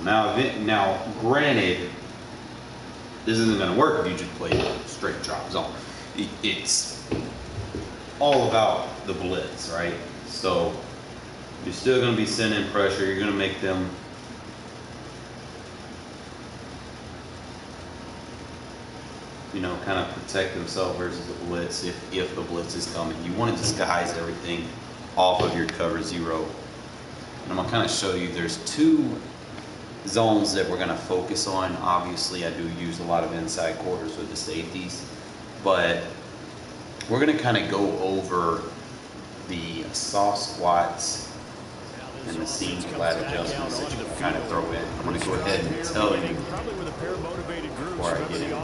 system. Now, granted, this isn't going to work if you just play straight drop zone. It's all about the blitz, right? So you're still going to be sending pressure. You're going to make them kind of protect themselves versus the blitz if the blitz is coming. You want to disguise everything off of your cover zero. And I'm going to kind of show you, there's two zones that we're going to focus on. Obviously, I do use a lot of inside quarters with the safeties, but we're going to kind of go over the soft squats and the seam flat adjustments that you can kind of throw in. I'm going to go ahead and tell you before I get into it.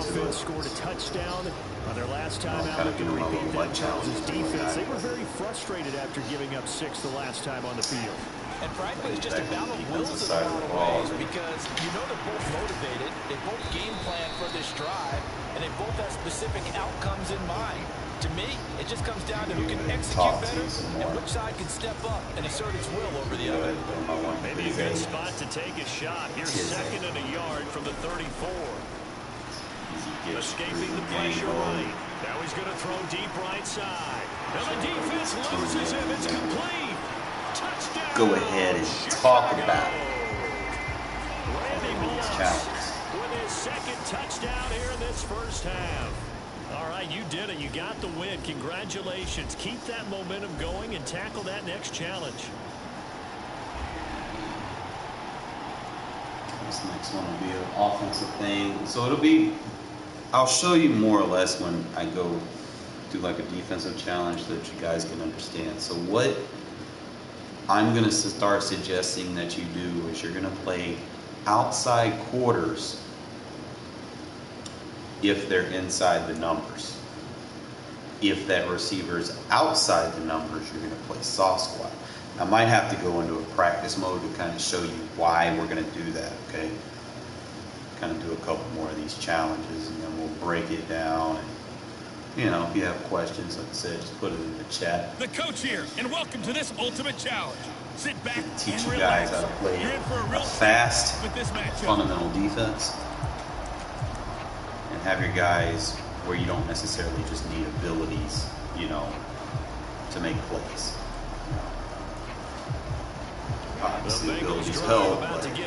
I'll kind of do my little butt challenge. They were very frustrated after giving up 6 the last time on the field. And frankly, it's just a battle of wills in a lot of ways, because they're both motivated, they both game plan for this drive, and they both have specific outcomes in mind. To me, it just comes down to who can execute better and which side can step up and assert its will over the other. Maybe a good spot to take a shot. Here's 2nd and a yard from the 34. Escaping the pressure right. Now he's going to throw deep right side. And the defense loses him. It's complete. Touchdown. Go ahead and talk about these challenges. With his 2nd touchdown here in this first half. All right, you did it. You got the win. Congratulations. Keep that momentum going and tackle that next challenge. This next one will be an offensive thing. So I'll show you more or less when I go do like a defensive challenge so that you guys can understand. So what I'm going to start suggesting that you do is you're going to play outside quarters if they're inside the numbers. If that receiver's outside the numbers, you're going to play soft squat. I might have to go into a practice mode to kind of show you why we're going to do that, okay? Kind of do a couple more of these challenges, and then we'll break it down. And, if you have questions, like I said, just put it in the chat. The coach here, and welcome to this ultimate challenge. Sit back and teach you guys how to play a fast, fundamental defense. And have your guys where you don't necessarily just need abilities, to make plays. Obviously, abilities help, but you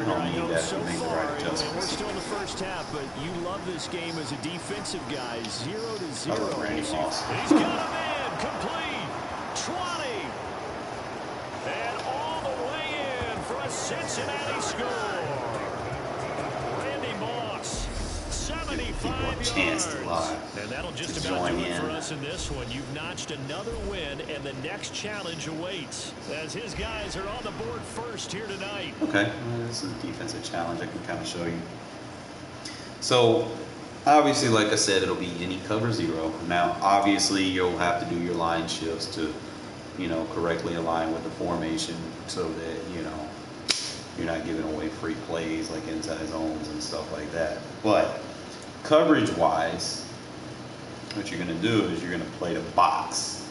don't need that to make the right adjustments. We're still in the first half, but you love this game as a defensive guy. 0-0. I love Randy Moss. He's got a man complete. 20. And all the way in for a Cincinnati score. Randy Moss, 75 chance to lie. And that'll just about do it for us in this one. You've notched another win, and the next challenge awaits as his guys are on the board first here tonight. Okay, this is a defensive challenge I can kind of show you. So, obviously, like I said, it'll be any cover zero. Now, obviously, you'll have to do your line shifts to, correctly align with the formation so that, you're not giving away free plays like inside zones and stuff like that. But coverage-wise, what you're going to do is you're going to play the box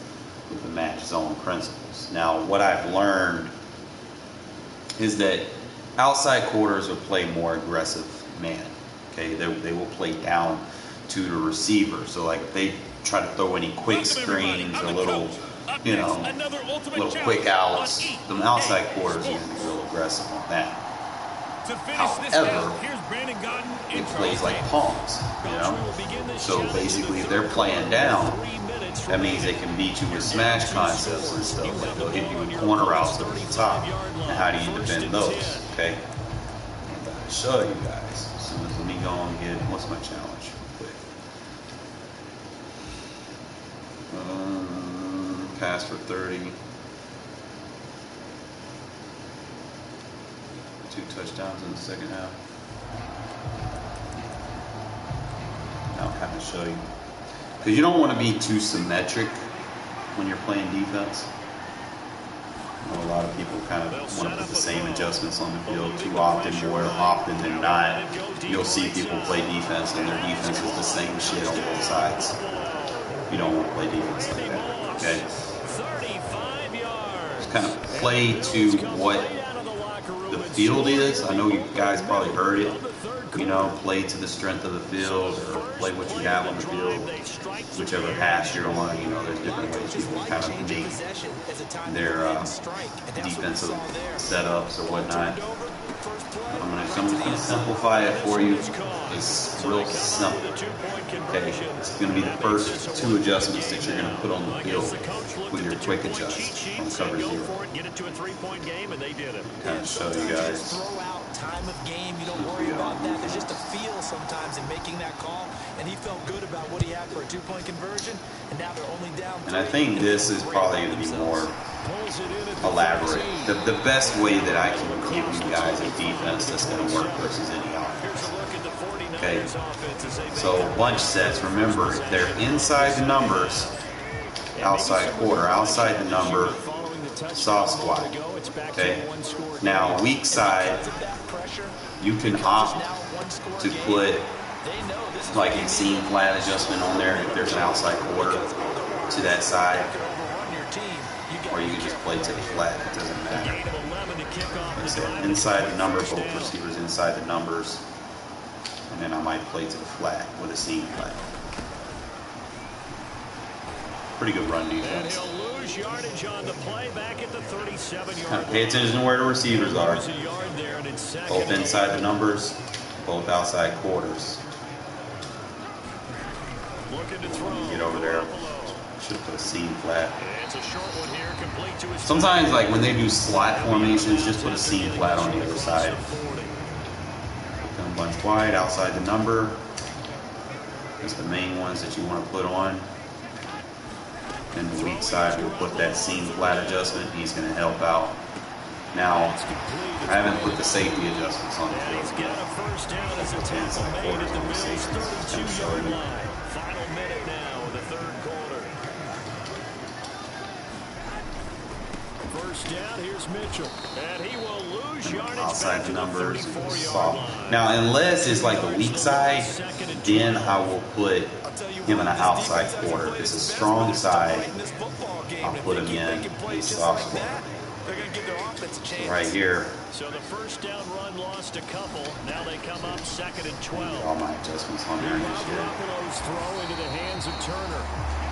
with the match zone principles. Now, what I've learned is that outside quarters will play more aggressive man. Okay, they will play down to the receiver. So, like, if they try to throw any quick screens or little, little quick outs, the outside quarters are going to be real aggressive on that. However, it plays like palms, So basically, if they're playing down, that means they can beat you with smash concepts and stuff. Like they'll hit you with corner routes over the top. And how do you defend those? Okay. I'm going to show you guys. As soon as let me go and get what's my challenge real quick. Pass for 30. 2 touchdowns in the second half. Now I'll kind of show you. Because you don't want to be too symmetric when you're playing defense. A lot of people kind of want to put the same adjustments on the field too often. More often than not, you'll see people play defense and their defense is the same shit on both sides. You don't want to play defense like that, okay? Just kind of play to what the field is. I know you guys probably heard it. You know, play to the strength of the field, or play what you have on the field, whichever hash you're on. You know, there's different ways people kind of make their defensive setups or whatnot. I'm just gonna simplify it for you. It's real simple. Okay, it's gonna be the first 2 adjustments that you're gonna put on the field with your quick adjust on cover 0. Kind of show you guys. Time of game, you don't worry about that. There's just a feel sometimes in making that call, and he felt good about what he had for a 2-point conversion, and now they're only down 3. And I think this is probably going to be more elaborate. The best way that I can give you guys a defense that's going to work versus any offense. Okay, so bunch sets, remember, if they're inside the numbers, outside quarter, outside the number, soft squat. Okay, now weak side, you can opt to put like a seam flat adjustment on there if there's an outside quarter to that side, or you can just play to the flat. It doesn't matter. Like I said, inside the number, both receivers inside the numbers, and then I might play to the flat with a seam flat. Pretty good run defense. Kind of pay attention to where the receivers are. Both inside the numbers, both outside quarters. Get over there. Should have put a seam flat. Sometimes, like when they do slot formations, just put a seam flat on the other side. Come bunch wide, outside the number. That's the main ones that you want to put on. And the weak side, we'll put that seam flat adjustment. He's going to help out. Now, I haven't put the safety adjustments on the field yet. I'll put the inside quarters on the safeties. Just kind of show you. Final minute now of the third quarter. First down, here's Mitchell. And he will lose yardage outside the numbers, soft. Now, unless it's like the weak side, then I will put him in an outside quarter. If it's a strong side, I'll put him in a soft squat. Right here. So the first down run lost a couple. Now they come up 2nd and 12. All my adjustments on there this year. Throw into the hands of Turner.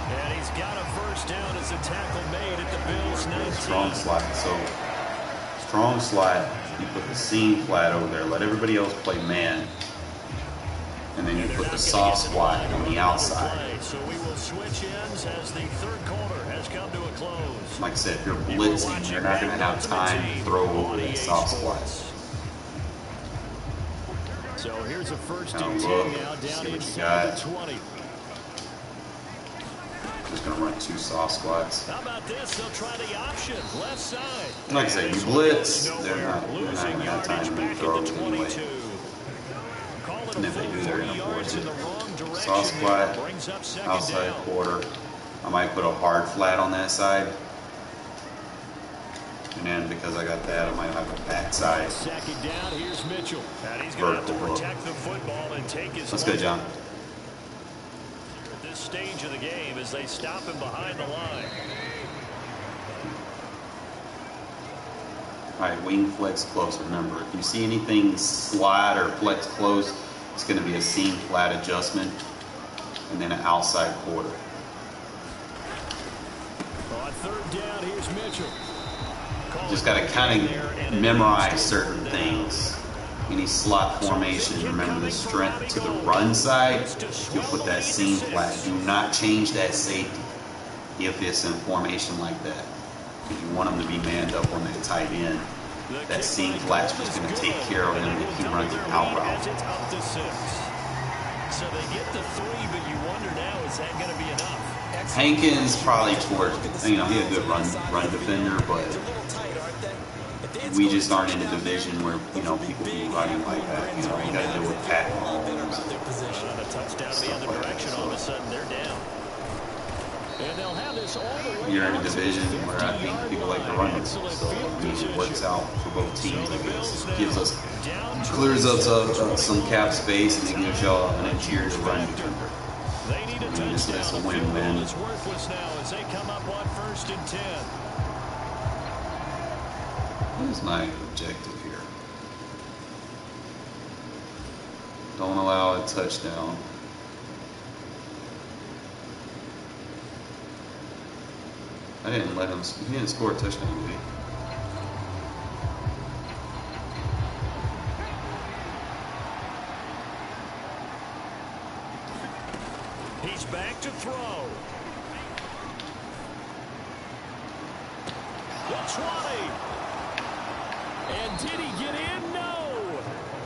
And he's got a first down as a tackle made at the Bills 19. Strong slot. So strong slot, you put the seam flat over there. Let everybody else play man. And then you put the soft squat on the outside. So we will switch ends as the third quarter has come to a close. Like I said, if you're blitzing, you're not going to have time to throw over that soft squat. So here's a first and 10 look, now down see what you inside got. the 20. Just going to run 2 soft squats. How about this? They'll try the option left side. Like I said, you blitz, they're not going to have time to move throws anyway. And if they do, they're going to force it. Soft squat, outside quarter. I might put a hard flat on that side. And then because I got that, I might have a backside. Second down, here's Mitchell. And he's going to have to protect the football and take his. Let's go, John. At this stage of the game, as they stop him behind the line. All right, wing flex close. Remember, if you see anything slide or flex close, it's going to be a seam flat adjustment and then an outside quarter. On third down, here's Mitchell. Just got to kind of memorize certain things. Any slot formation, remember the strength to the run side, you'll put that seam flat. Do not change that safety if it's in formation like that. If you want them to be manned up on that tight end, that seam flat's just going to take care of him if he runs an out route. So they get the 3, but you wonder now, is that going to be enough? Hankins probably towards, he had a good run defender, but we just aren't in a division where, people be running like that. You got to deal with Pat Mahomes. A touchdown the other direction, all of a sudden they're down. And they'll have this all the way. You're in a division where I think people like to run it, so it works out for both teams. I guess it gives us, clears up some cap space, and it gives y'all an interior run defender. They need a touchdown. That's a win-win. It's worthless now as they come up on 1st and 10. What is my objective here? Don't allow a touchdown. I didn't let him. He didn't score a touchdown, did he? He's back to throw. The 20. And did he get in? No.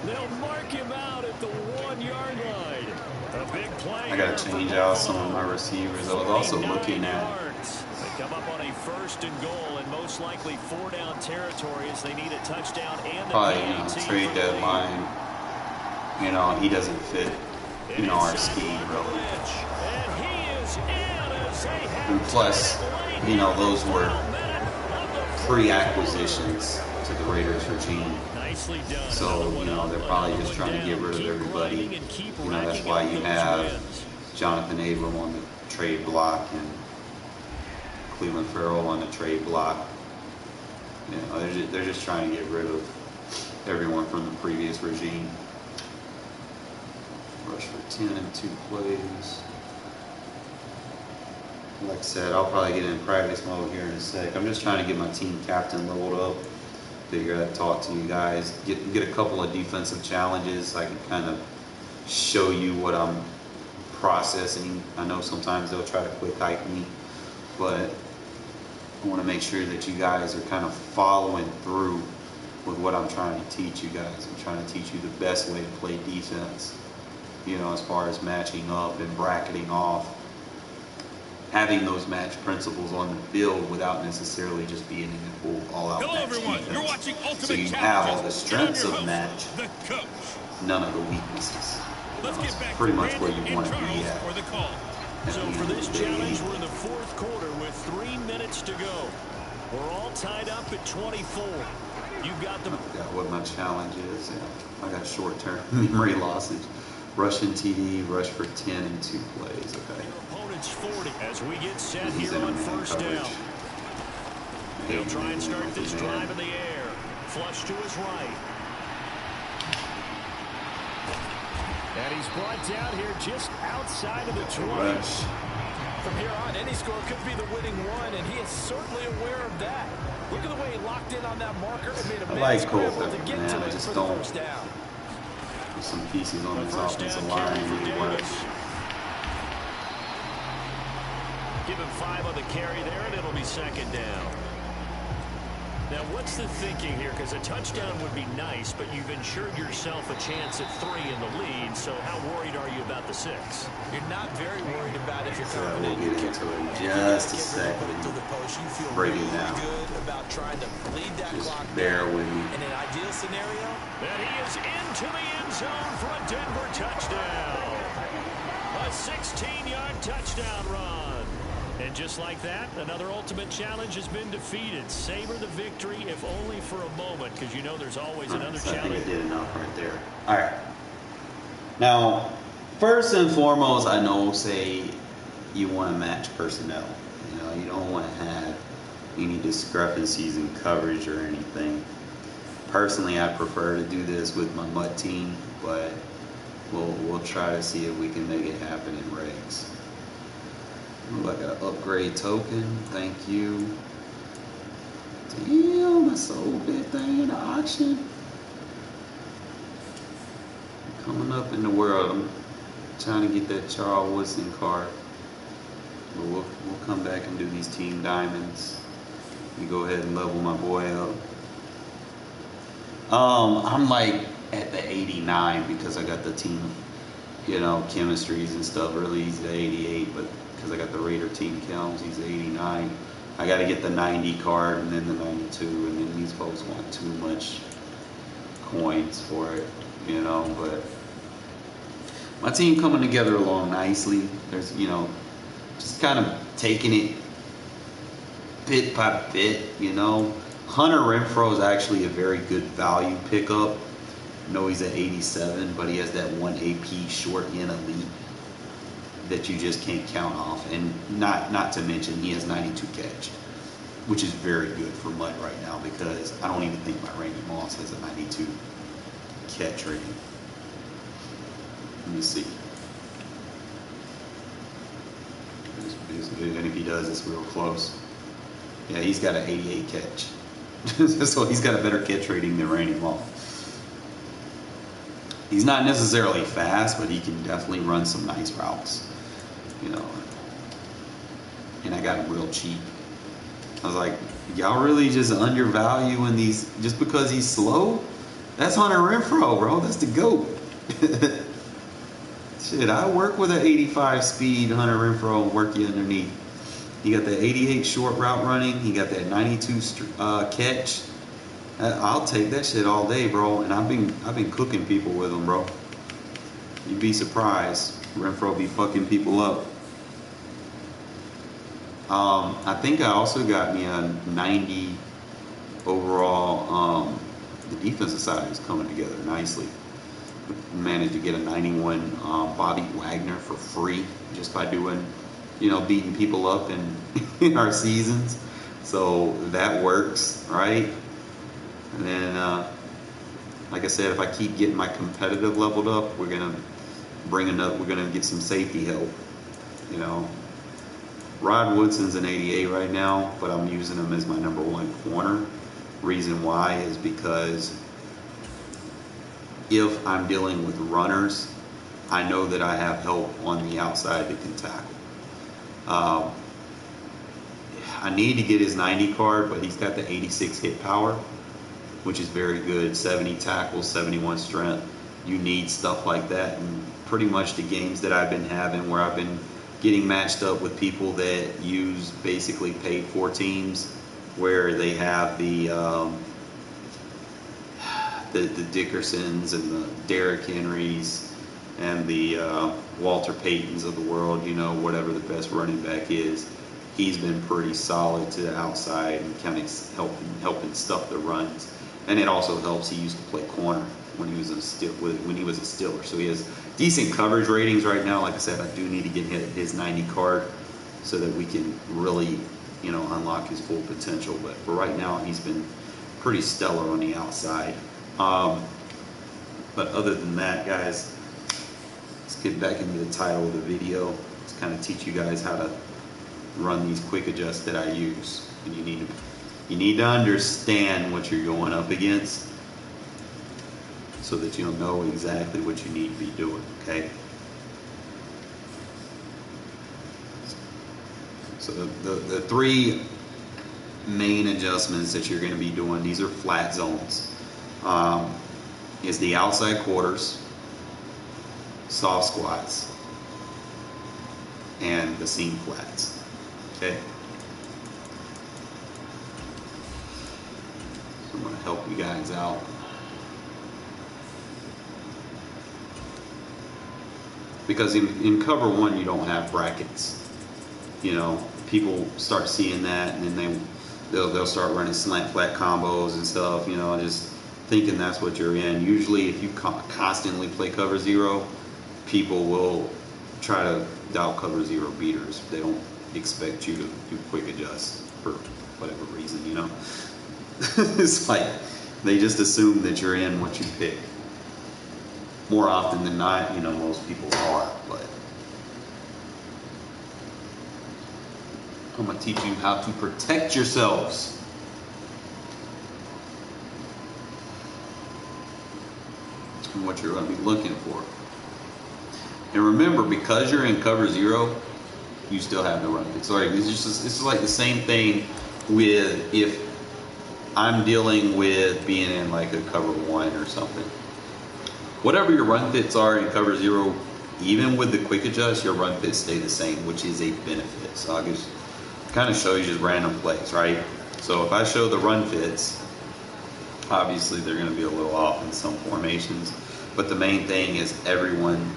They'll mark him out at the 1-yard line. A big play. I got to change out some of my receivers. I was also looking at. They come up on a 1st and goal, and most likely 4-down territory as they need a touchdown and Probably, trade deadline. He doesn't fit, our scheme really. And plus, those were pre-acquisitions to the Raiders regime. So, they're probably just trying to get rid of everybody. That's why you have Jonathan Abram on the trade block and Renfrow on the trade block. They're just trying to get rid of everyone from the previous regime. Rush for 10 in 2 plays. Like I said, I'll probably get in practice mode here in a sec. I'm just trying to get my team captain leveled up. Figure I'd talk to you guys. Get a couple of defensive challenges. I can kind of show you what I'm processing. I know sometimes they'll try to quick hike me, but I want to make sure that you guys are kind of following through with what I'm trying to teach you guys. I'm trying to teach you the best way to play defense, as far as matching up and bracketing off, having those match principles on the field without necessarily just being in a full all-out Hello, match everyone. defense. You're watching Ultimate So you Challenges. have all the strengths I'm of your match, host, the coach. none of the weaknesses. Let's That's get back pretty to much where Randy you want and to be Charles at. for the call. So for this challenge, we're in the 4th quarter with 3 minutes to go. We're all tied up at 24. You've got the... I forgot what my challenge is. I got short-term memory losses. Rushing TD, rush for 10 in 2 plays. Okay. Your opponent's 40 as we get set He's here in on man 1st coverage. down. He'll try and start this drive in the air. Flush to his right. And he's brought down here just outside of the 20. Rush. From here on, any score could be the winning one, and he is certainly aware of that. Look at the way he locked in on that marker and made a I like Cole scramble to Pepper, get man. to I it just for don't. the 1st down. There's some pieces on this First offensive down line carry for really work. Davis. Give him 5 on the carry there, and it'll be 2nd down. Now, what's the thinking here? Because a touchdown would be nice, but you've ensured yourself a chance at 3 in the lead, so how worried are you about the 6? You're not very worried about if you're So confident we'll you get can into it in just a second. put it through the post. You feel Break it really down. good about trying to bleed that Just clock bear down. with me. In an ideal scenario, And he is into the end zone for a Denver touchdown. A 16-yard touchdown run. And just like that, another ultimate challenge has been defeated. Savor the victory, if only for a moment, because there's always another So I think challenge. I did enough right there. All right. Now, first and foremost, I know, say, you want to match personnel. You don't want to have any discrepancies in coverage or anything. Personally, I prefer to do this with my MUT team, but we'll try to see if we can make it happen in Regs. Ooh, I got an upgrade token. Thank you. Damn, I sold that thing in the auction. Coming up in the world, I'm trying to get that Charles Woodson card. But we'll come back and do these team diamonds. Let me go ahead and level my boy up. I'm like at the 89 because I got the team, chemistries and stuff. Really, he's the 88, but because I got the Raider team counts, he's the 89. I got to get the 90 card and then the 92, and then these folks want too much coins for it, but my team coming together along nicely. There's, just kind of taking it bit by bit, Hunter Renfrow is actually a very good value pickup. I know he's at 87, but he has that 1 AP short end elite that you just can't count off. And not to mention, he has 92 catch, which is very good for MUT right now because I don't even think my Randy Moss has a 92 catch rating. Let me see. And if he does, it's real close. Yeah, he's got an 88 catch. So he's got a better catch rating than Randy Moss. He's not necessarily fast, but he can definitely run some nice routes, you know. And I got him real cheap. I was like, y'all really just undervaluing these just because he's slow? That's Hunter Renfrow, bro. That's the GOAT. Shit, I work with an 85 speed Hunter Renfrow and work you underneath. You got that 88 short route running. You got that 92 catch. I'll take that shit all day, bro. And I've been cooking people with him, bro. You'd be surprised. Renfrow be fucking people up. I think I also got me a 90 overall. The defensive side is coming together nicely. Managed to get a 91 Bobby Wagner for free just by doing, you know, beating people up in our seasons. So that works, right? And then, like I said, if I keep getting my competitive leveled up, we're gonna get some safety help. You know, Rod Woodson's an 88 right now, but I'm using him as my #1 corner. Reason why is because if I'm dealing with runners, I know that I have help on the outside that can tackle. I need to get his 90 card, but he's got the 86 hit power, which is very good. 70 tackles, 71 strength. You need stuff like that. And pretty much the games that I've been having where I've been getting matched up with people that use basically paid for teams where they have the Dickersons and the Derrick Henrys and the Walter Paytons of the world, you know, whatever the best running back is. He's been pretty solid to the outside and kind of helping stuff the runs. And it also helps. He used to play corner when he was a Steeler, so he has decent coverage ratings right now. Like I said, I do need to get his 90 card so that we can really, you know, unlock his full potential. But for right now, he's been pretty stellar on the outside. But other than that, guys, let's get back into the title of the video. Let's kind of teach you guys how to run these quick adjusts that I use. And you need to understand what you're going up against so that you'll know exactly what you need to be doing, okay? So the three main adjustments that you're going to be doing, these are flat zones. Is the outside quarters, soft squats, and the seam flats. Okay. So I'm going to help you guys out. Because in cover one you don't have brackets. You know, people start seeing that and then they'll start running slant flat combos and stuff, you know, just thinking that's what you're in. Usually if you constantly play cover zero, people will try to dial cover zero beaters. They don't expect you to do quick adjusts for whatever reason, you know. It's like they just assume that you're in what you pick. More often than not, you know, most people are, but I'm going to teach you how to protect yourselves. And what you're going to be looking for. And remember, because you're in cover zero, you still have no run fit. Sorry, it's like the same thing with if I'm dealing with being in like a cover one or something. Whatever your run fits are in cover zero, even with the quick adjust, your run fits stay the same, which is a benefit. So I'll just kind of show you just random plays, right? So if I show the run fits, obviously they're going to be a little off in some formations, but the main thing is everyone,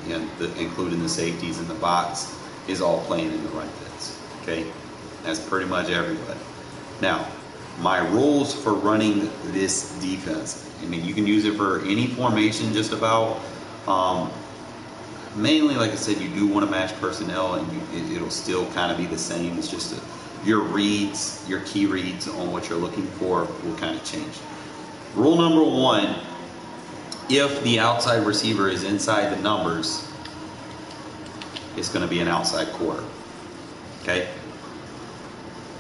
including the safeties in the box, is all playing in the run fits. Okay, that's pretty much everybody. Now, my rules for running this defense. I mean, you can use it for any formation, just about. Mainly, like I said, you do want to match personnel, and it'll still kind of be the same. It's just your reads, your key reads on what you're looking for will kind of change. Rule number one: if the outside receiver is inside the numbers, it's going to be an outside quarter. Okay?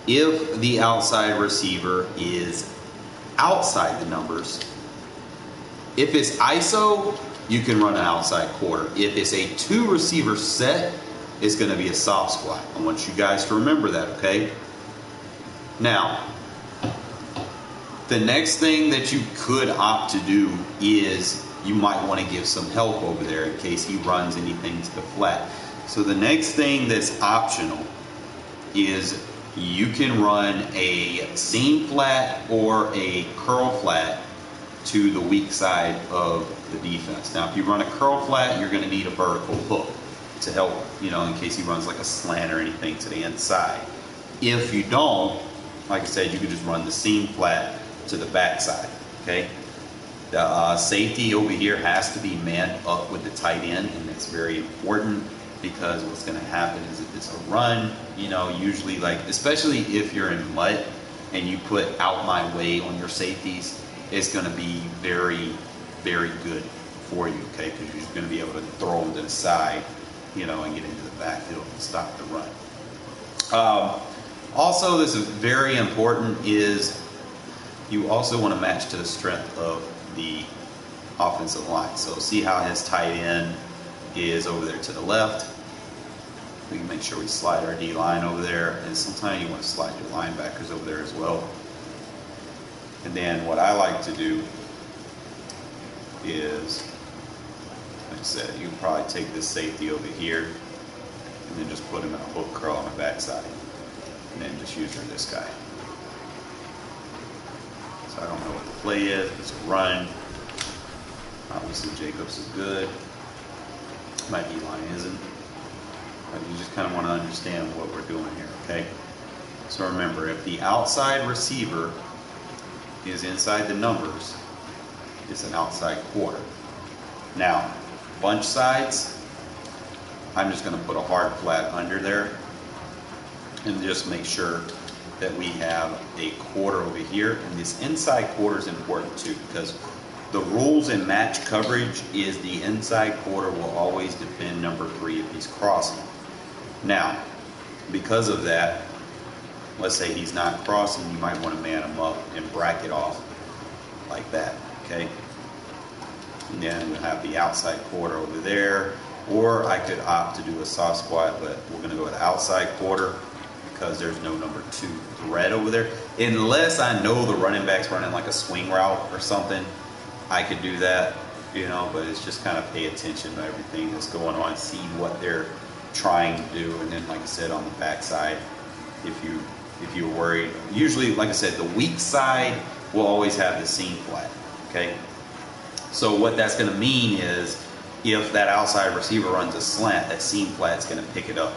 If the outside receiver is outside the numbers, if it's ISO, you can run an outside quarter. If it's a 2 receiver set, it's going to be a soft squat. I want you guys to remember that, okay? Now, the next thing that you could opt to do is you might want to give some help over there in case he runs anything to the flat. So the next thing that's optional is you can run a seam flat or a curl flat to the weak side of the defense. Now, if you run a curl flat, you're going to need a vertical hook to help, you know, in case he runs like a slant or anything to the inside. If you don't, like I said, you can just run the seam flat to the backside, okay? The safety over here has to be manned up with the tight end, and that's very important because what's going to happen is if it's a run, you know, usually like, especially if you're in mud and you put out my way on your safeties, it's going to be very, very good for you, okay? Because you're going to be able to throw them to the side, you know, and get into the backfield and stop the run. Also, this is very important, is you also want to match to the strength of the offensive line. So see how his tight end is over there to the left. We can make sure we slide our D line over there, and sometimes you want to slide your linebackers over there as well. And then what I like to do is, like I said, you can probably take this safety over here and then just put him in a hook curl on the backside, and then just use this guy. So I don't know what the play is. It's a run. Obviously Jacobs is good. My D-line isn't. But you just kind of want to understand what we're doing here, okay? So remember, if the outside receiver is inside the numbers, it's an outside quarter. Now, bunch sides, I'm just going to put a hard flat under there and just make sure that we have a quarter over here. And this inside quarter is important too, because the rules in match coverage is the inside quarter will always defend number 3 if he's crossing. Now, because of that, let's say he's not crossing, you might want to man him up and bracket off like that, okay? And then we'll have the outside quarter over there, or I could opt to do a soft squat, but we're going to go with the outside quarter because there's no number 2 threat over there. Unless I know the running back's running like a swing route or something, I could do that, you know, but it's just kind of pay attention to everything that's going on, see what they're trying to do, and then, like I said, on the backside, if you're worried, usually, like I said, the weak side will always have the seam flat, okay? So what that's going to mean is if that outside receiver runs a slant, that seam flat's going to pick it up,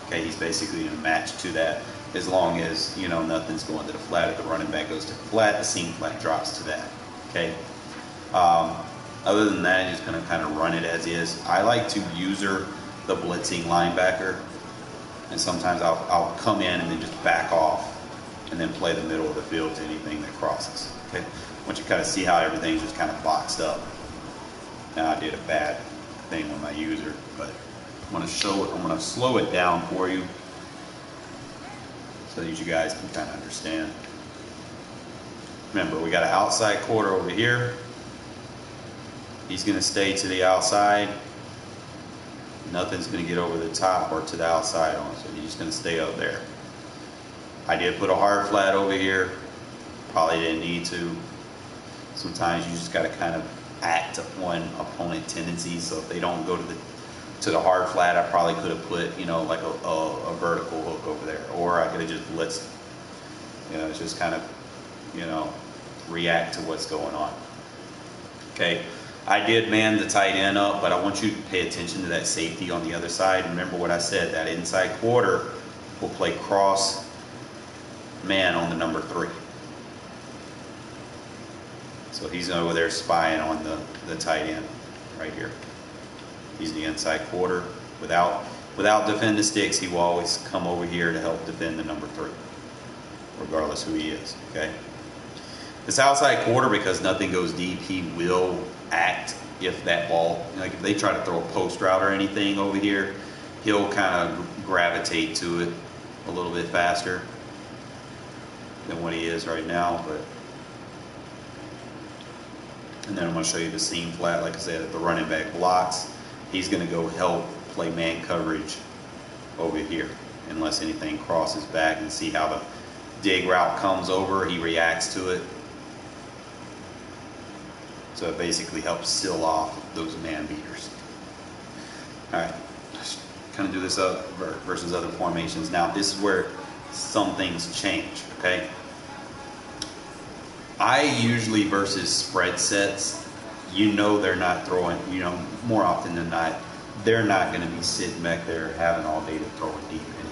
okay? He's basically going to match to that as long as, you know, nothing's going to the flat. If the running back goes to the flat, the seam flat drops to that, okay? Other than that, I'm just going to kind of run it as is. I like to user the blitzing linebacker, and sometimes I'll come in and then just back off and then play the middle of the field to anything that crosses, okay? Once you kind of see how everything's just kind of boxed up. Now I did a bad thing with my user, but I'm going to slow it down for you so that you guys can kind of understand. Remember, we got an outside quarter over here. He's going to stay to the outside. Nothing's going to get over the top or to the outside on, so he's just going to stay up there. I did put a hard flat over here. Probably didn't need to. Sometimes you just got to kind of act on opponent tendencies. So if they don't go to the hard flat, I probably could have put, you know, like a vertical hook over there, or I could have just blitzed. You know, it's just kind of, you know, react to what's going on. Okay. I did man the tight end up, but I want you to pay attention to that safety on the other side. Remember what I said, that inside quarter will play cross man on the number 3. So he's over there spying on the tight end right here. He's the inside quarter. Without defending the sticks, he will always come over here to help defend the number 3, regardless who he is, okay? This outside quarter, because nothing goes deep, he will act if that ball, like if they try to throw a post route or anything over here, he'll kind of gravitate to it a little bit faster than what he is right now. But and then I'm going to show you the seam flat. Like I said, if the running back blocks, he's going to go help play man coverage over here unless anything crosses back, and see how the dig route comes over, he reacts to it. So it basically helps seal off those man beaters. Alright, kind of do this up versus other formations. Now this is where some things change, okay? I usually, versus spread sets, you know they're not throwing, you know, more often than not, they're not going to be sitting back there having all day to throw it deep anyway.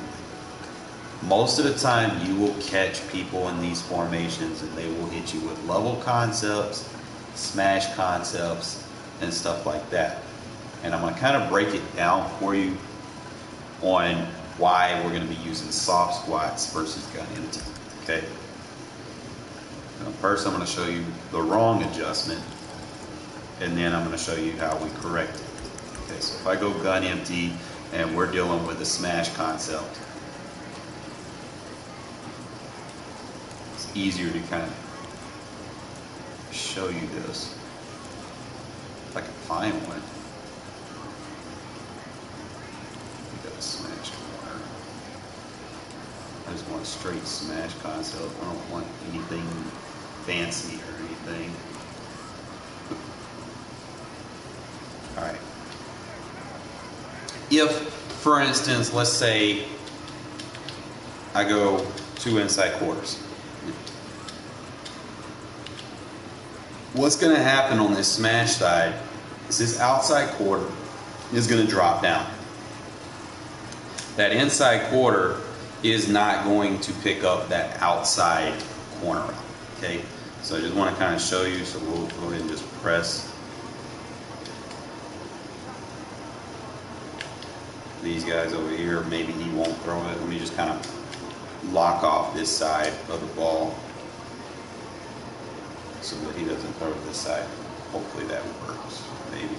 Most of the time you will catch people in these formations and they will hit you with level concepts, smash concepts, and stuff like that. And I'm going to kind of break it down for you on why we're going to be using soft squats versus gun empty, okay? Now first I'm going to show you the wrong adjustment, and then I'm going to show you how we correct it. Okay, so if I go gun empty and we're dealing with a smash concept, it's easier to kind of show you this. If I can find one. We got a smash corner. I just want a straight smash concept. I don't want anything fancy or anything. Alright. If, for instance, let's say I go 2 inside quarters. What's going to happen on this smash side is this outside quarter is going to drop down. That inside quarter is not going to pick up that outside corner route. Okay, so I just want to kind of show you, so we'll go ahead and just press these guys over here. Maybe he won't throw it. Let me just kind of lock off this side of the ball so that he doesn't throw it this side. Hopefully that works, maybe.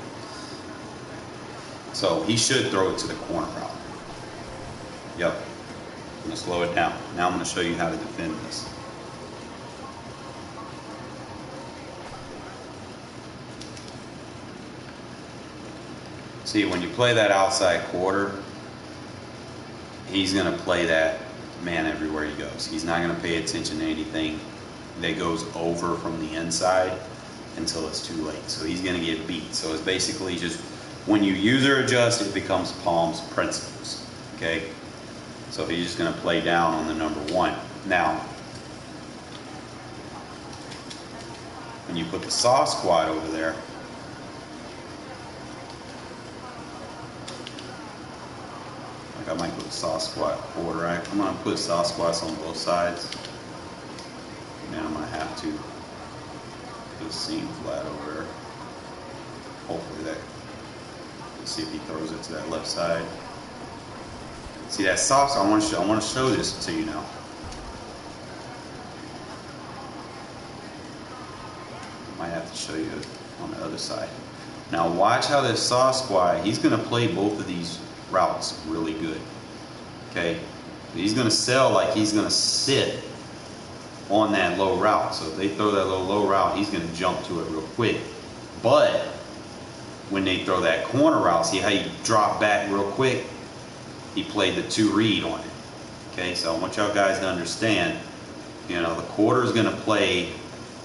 So he should throw it to the corner route. Yep. I'm going to slow it down. Now I'm going to show you how to defend this. See, when you play that outside quarter, he's going to play that man everywhere he goes. He's not going to pay attention to anything that goes over from the inside until it's too late. So he's going to get beat. So it's basically just, when you user adjust, it becomes Palm's principles. Okay? So he's just going to play down on the number 1. Now, when you put the soft squat over there, like I might put soft squat quarter. I'm going to put soft squats on both sides. And I'm going to have to put a seam flat over there. Hopefully that, let's see if he throws it to that left side. See that soft squat, I want to show this to you now. Might have to show you on the other side. Now watch how this soft squat, he's going to play both of these routes really good. Okay, he's going to sell like he's going to sit on that low route. So if they throw that low route, he's going to jump to it real quick. But when they throw that corner route, see how he dropped back real quick? He played the 2 read on it. Okay, so I want y'all guys to understand, you know, the quarter is going to play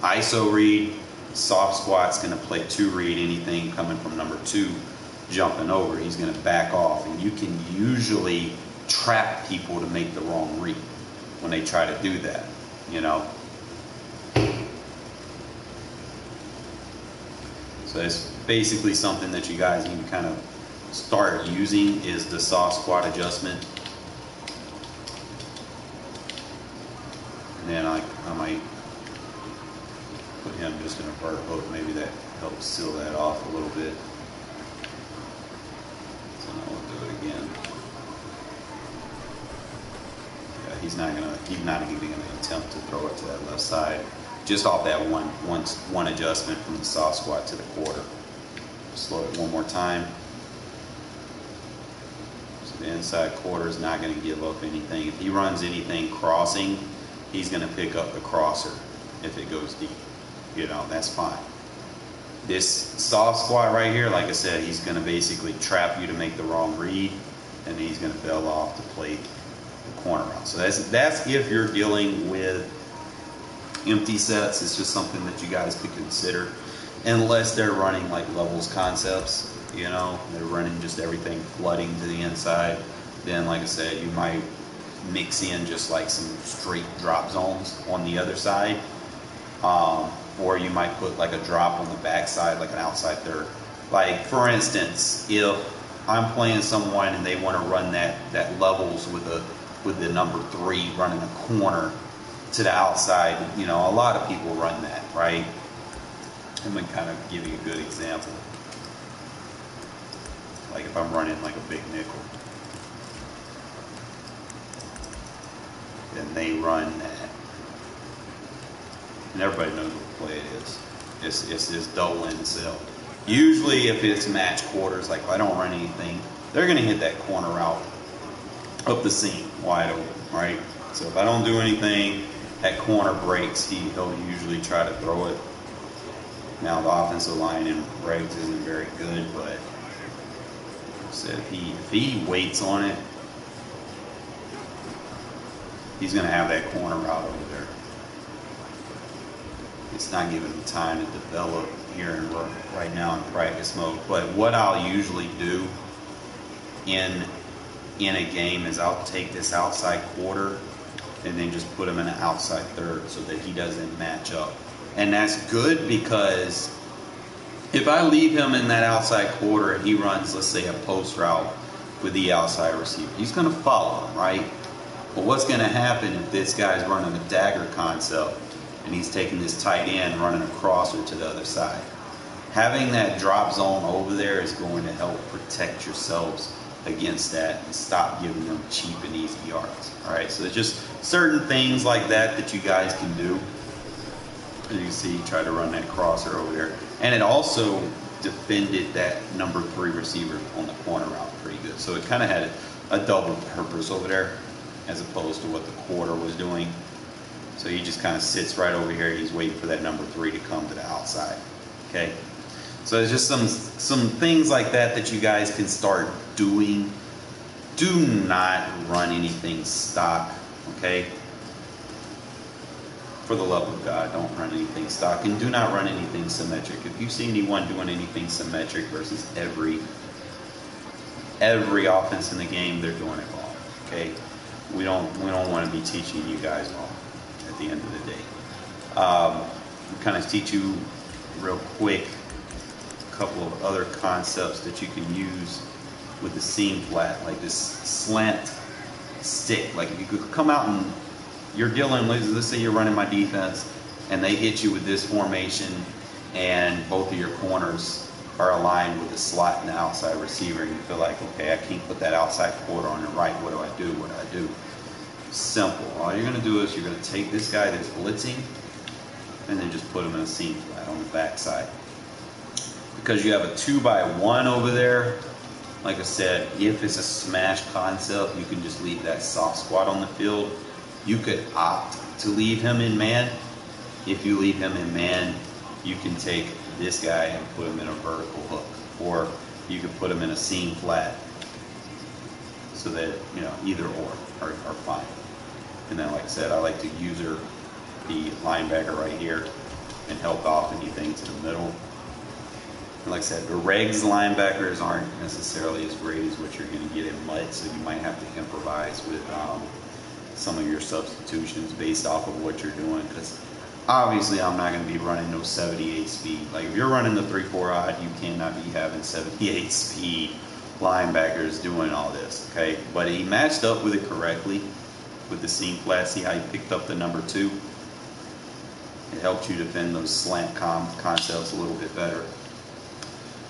ISO read, soft squat's going to play 2 read, anything coming from number 2 jumping over, he's going to back off. And you can usually trap people to make the wrong read when they try to do that, you know. So it's basically something that you guys need to kind of start using, is the soft squat adjustment. And then I might put him just in a vert hook. Maybe that helps seal that off a little bit. So now we'll do it again. Yeah, he's not even gonna attempt to throw it to that left side. Just off that one adjustment from the soft squat to the quarter. Slow it one more time. So The inside quarter is not going to give up anything. If he runs anything crossing, he's going to pick up the crosser if it goes deep. You know, that's fine. This soft squat right here, like I said, he's going to basically trap you to make the wrong read, and then he's going to bail off to play the corner route. So that's if you're dealing with empty sets. It's just something that you guys could consider, unless they're running like levels concepts. You know, they're running just everything flooding to the inside. Then, like I said, you might mix in just like some straight drop zones on the other side. Or you might put like a drop on the backside, like an outside third. Like, for instance, if I'm playing someone and they want to run that levels with the number 3 running a corner to the outside, you know, a lot of people run that, right? I'm going to kind of give you a good example. Like if I'm running like a big nickel, then they run that. And everybody knows what the play it is. It's this double end cell. Usually if it's match quarters, like if I don't run anything, they're going to hit that corner out up the seam wide open, right? So if I don't do anything, that corner breaks, he'll usually try to throw it. Now the offensive line in Regs isn't very good, but so if he waits on it, he's going to have that corner route over there. It's not giving him time to develop here and right now in practice mode. But what I'll usually do in a game is I'll take this outside quarter and then just put him in an outside third so that he doesn't match up. And that's good because if I leave him in that outside quarter and he runs, let's say, a post route with the outside receiver, he's going to follow him, right? But what's going to happen if this guy's running a dagger concept and he's taking this tight end running a crosser to the other side? Having that drop zone over there is going to help protect yourselves against that and stop giving them cheap and easy yards. All right, so there's just certain things like that that you guys can do. As you see, try to run that crosser over there. And it also defended that number 3 receiver on the corner route pretty good. So it kind of had a double purpose over there as opposed to what the quarter was doing. So he just kind of sits right over here. He's waiting for that number 3 to come to the outside. Okay? So there's just some things like that that you guys can start doing. Do not run anything stock. Okay? For the love of God, don't run anything stock, and do not run anything symmetric. If you see anyone doing anything symmetric versus every offense in the game, they're doing it wrong. Okay, we don't want to be teaching you guys wrong at the end of the day. Kind of teach you real quick a couple of other concepts that you can use with the seam flat, like this slant stick. Like if you could come out and you're dealing with, let's say you're running my defense and they hit you with this formation and both of your corners are aligned with the slot and the outside receiver, and you feel like, okay, I can't put that outside quarter on the right. What do I do? What do I do? Simple. All you're going to do is you're going to take this guy that's blitzing and then just put him in a seam flat on the backside. Because you have a 2x1 over there, like I said, if it's a smash concept, you can just leave that soft squat on the field. You could opt to leave him in man. If you leave him in man, you can take this guy and put him in a vertical hook, or you could put him in a seam flat, so that, you know, either or are fine. And then, like I said, I like to user the linebacker right here and help off anything to the middle. And like I said, the Regs linebackers aren't necessarily as great as what you're going to get in mud, so you might have to improvise with some of your substitutions based off of what you're doing, because obviously I'm not going to be running no 78 speed. Like if you're running the 3-4 odd, you cannot be having 78 speed linebackers doing all this, okay? But he matched up with it correctly with the seam flat. See how he picked up the number 2? It helped you defend those slant concepts a little bit better.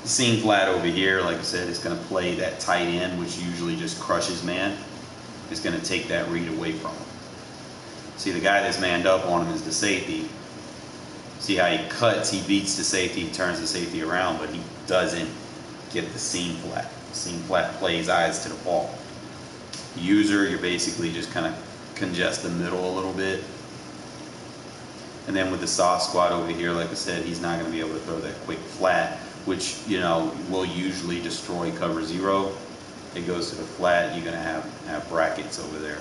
The seam flat over here, like I said, is going to play that tight end, which usually just crushes man. Is going to take that read away from him. See, the guy that's manned up on him is the safety. See how he cuts, he beats the safety, he turns the safety around, but he doesn't get the seam flat. The seam flat plays eyes to the ball. User, you're basically just kind of congest the middle a little bit. And then with the soft squat over here, like I said, he's not going to be able to throw that quick flat, which, you know, will usually destroy cover zero. It goes to the flat, you're going to have brackets over there.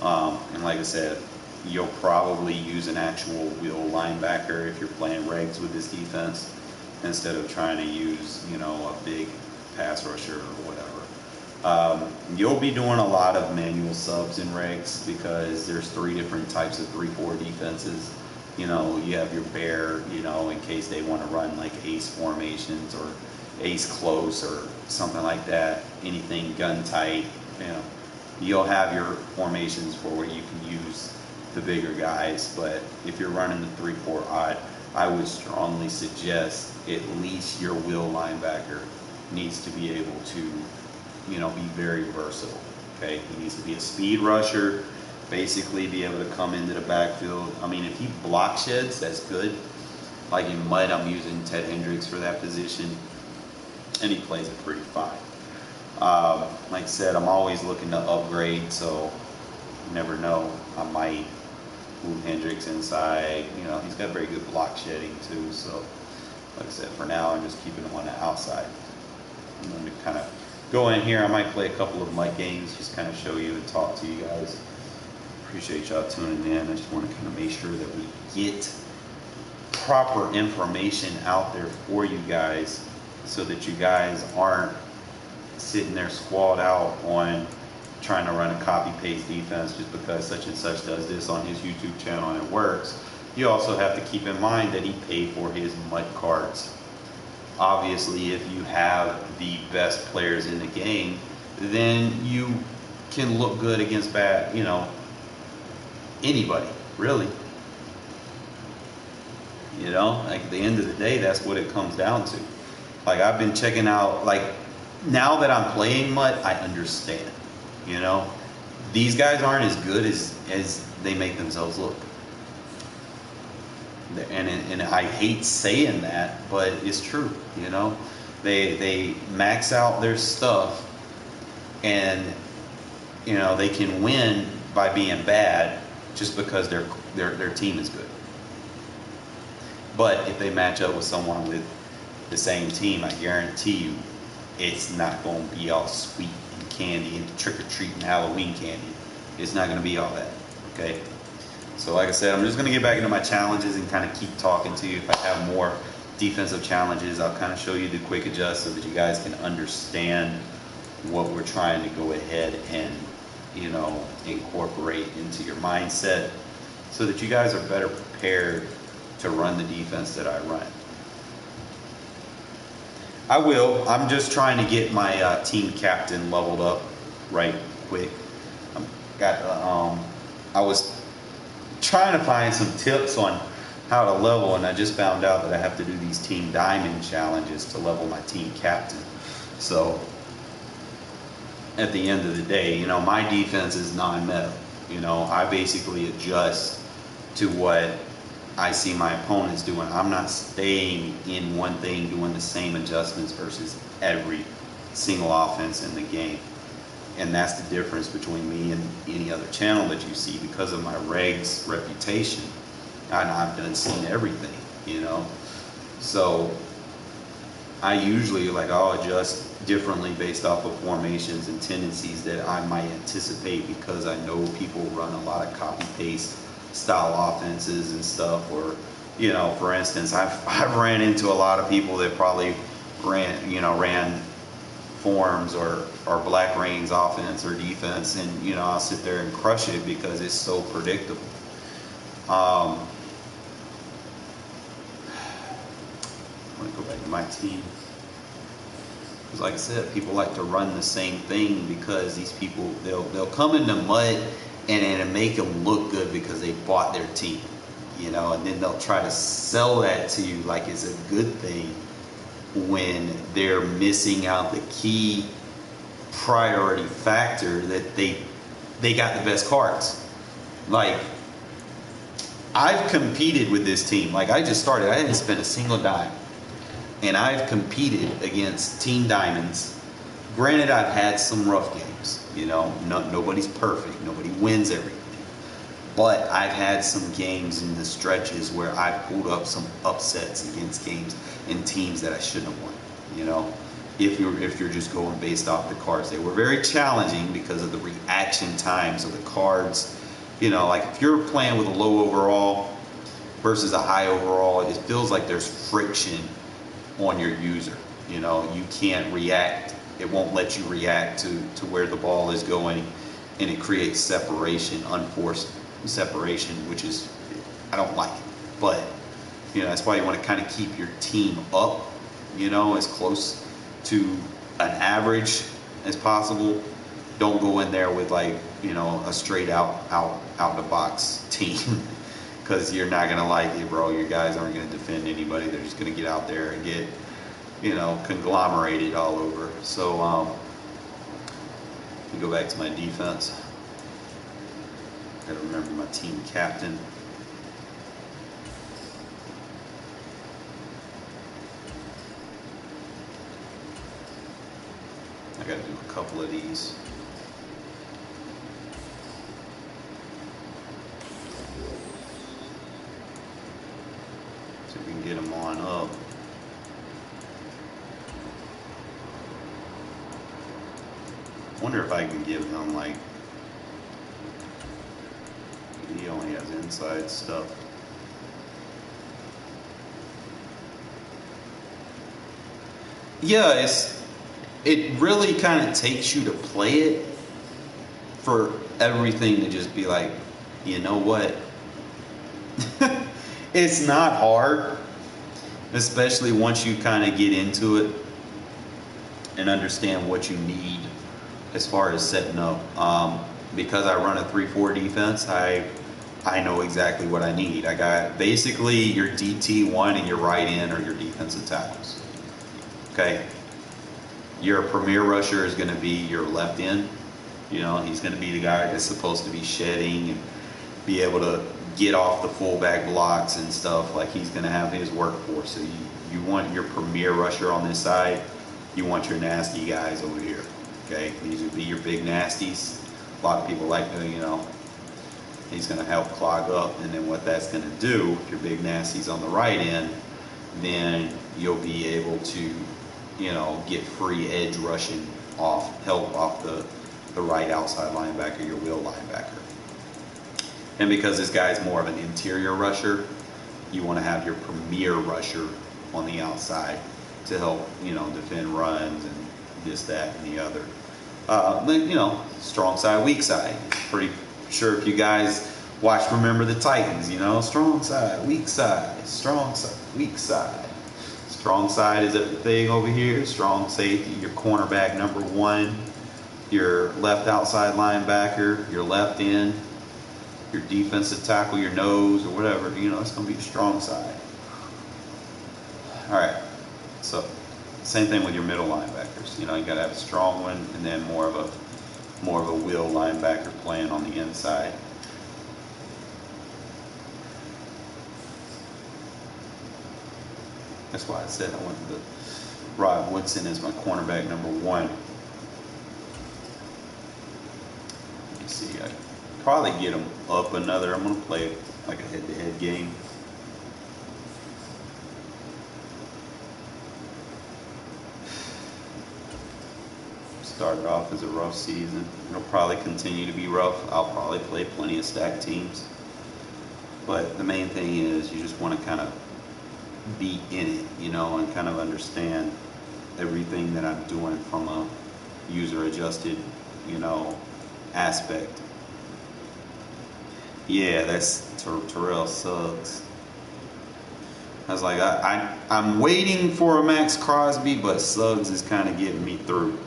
And like I said, you'll probably use an actual wheel linebacker if you're playing regs with this defense, instead of trying to use, you know, a big pass rusher or whatever. You'll be doing a lot of manual subs in regs because there's 3 different types of 3-4 defenses. You know, you have your bear, you know, in case they want to run like ace formations or ace close or something like that. Anything gun tight, you know. You'll have your formations for where you can use the bigger guys, but if you're running the 3-4 odd, I would strongly suggest at least your will linebacker needs to be able to, you know, be very versatile. Okay, he needs to be a speed rusher, basically be able to come into the backfield. I mean, if he block sheds, that's good. Like in mud, I'm using Ted Hendricks for that position, and he plays it pretty fine. Like I said, I'm always looking to upgrade, so you never know. I might move Hendricks inside. You know, he's got very good block shedding too. So, like I said, for now, I'm just keeping him on the outside. I'm going to kind of go in here. I might play a couple of mud games, just kind of show you and talk to you guys. Appreciate y'all tuning in. I just want to kind of make sure that we get proper information out there for you guys, so that you guys aren't sitting there squalled out on trying to run a copy-paste defense just because such and such does this on his YouTube channel and it works. You also have to keep in mind that he paid for his mud cards. Obviously, if you have the best players in the game, then you can look good against bad, you know, anybody, really. You know, like at the end of the day, that's what it comes down to. Like, I've been checking out, like, now that I'm playing mud, I understand. You know, these guys aren't as good as they make themselves look. And I hate saying that, but it's true. You know, they max out their stuff, and you know they can win by being bad just because their team is good. But if they match up with someone with the same team, I guarantee you, it's not going to be all sweet and candy and trick-or-treat and Halloween candy. It's not going to be all that, okay? So like I said, I'm just going to get back into my challenges and kind of keep talking to you. If I have more defensive challenges, I'll kind of show you the quick adjust so that you guys can understand what we're trying to go ahead and, you know, incorporate into your mindset so that you guys are better prepared to run the defense that I run. I will. I'm just trying to get my team captain leveled up right quick. I was trying to find some tips on how to level, and I just found out that I have to do these team diamond challenges to level my team captain. So at the end of the day, you know, my defense is non-meta. You know, I basically adjust to what I see my opponents doing. I'm not staying in one thing, doing the same adjustments versus every single offense in the game. And that's the difference between me and any other channel that you see because of my regs reputation. I've seen everything, you know. So I usually, like, I'll adjust differently based off of formations and tendencies that I might anticipate because I know people run a lot of copy-paste style offenses and stuff. Or, you know, for instance, I've ran into a lot of people that probably ran forms or Black Reigns offense or defense, and you know, I'll sit there and crush it because it's so predictable. I'm gonna go back to my team because, like I said, people like to run the same thing because these people they'll come in the mud and it'll make them look good because they bought their team, you know, and then they'll try to sell that to you like it's a good thing when they're missing out the key priority factor that they got the best cards. Like, I've competed with this team. Like, I just started, I didn't spend a single dime, and I've competed against team diamonds Granted, I've had some rough games. You know, nobody's perfect. Nobody wins everything. But I've had some games in the stretches where I pulled up some upsets against games and teams that I shouldn't have won. You know, if you're just going based off the cards, they were very challenging because of the reaction times of the cards. You know, like if you're playing with a low overall versus a high overall, it feels like there's friction on your user. You know, you can't react. It won't let you react to where the ball is going, and it creates separation, unforced separation, which is, I don't like it. But, you know, that's why you want to kind of keep your team up, you know, as close to an average as possible. Don't go in there with, like, you know, a straight out the box team, because you're not going to like it, bro. Your guys aren't going to defend anybody. They're just going to get out there and get, you know, conglomerated all over. So let me go back to my defense. Gotta remember my team captain. I gotta do a couple of these. See if we can get them on up. Wonder if I can give them, like, he only has inside stuff. Yeah, it really kind of takes you to play it for everything to just be like, you know what? It's not hard, especially once you kind of get into it and understand what you need as far as setting up. Because I run a 3-4 defense, I know exactly what I need. I got basically your DT1 and your right end are your defensive tackles. Okay. Your premier rusher is going to be your left end. You know, he's going to be the guy that's supposed to be shedding and be able to get off the fullback blocks and stuff. Like, he's going to have his workforce. So you want your premier rusher on this side. You want your nasty guys over here. Okay. These would be your big nasties. A lot of people like to, you know, he's going to help clog up, and then what that's going to do, if your big nasty's on the right end, then you'll be able to, you know, get free edge rushing help off the right outside linebacker, your wheel linebacker. And because this guy's more of an interior rusher, you want to have your premier rusher on the outside to help, you know, defend runs and this, that, and the other. You know, strong side, weak side. Pretty sure if you guys remember the Titans, you know, strong side, weak side, strong side, weak side. Strong side is everything over here. Strong safety, your cornerback number 1, your left outside linebacker, your left end, your defensive tackle, your nose, or whatever. You know, it's going to be the strong side. All right, so same thing with your middle linebackers. You know, you got to have a strong one, and then more of a wheel linebacker playing on the inside. That's why I said I went with Rod Woodson as my cornerback number 1. Let me see. I probably get him up another. I'm going to play like a head-to-head game. Started off as a rough season. It'll probably continue to be rough. I'll probably play plenty of stacked teams. But the main thing is you just want to kind of be in it, you know, and kind of understand everything that I'm doing from a user-adjusted, you know, aspect. Yeah, that's Terrell Suggs. I was like, I'm waiting for a Max Crosby, but Suggs is kind of getting me through.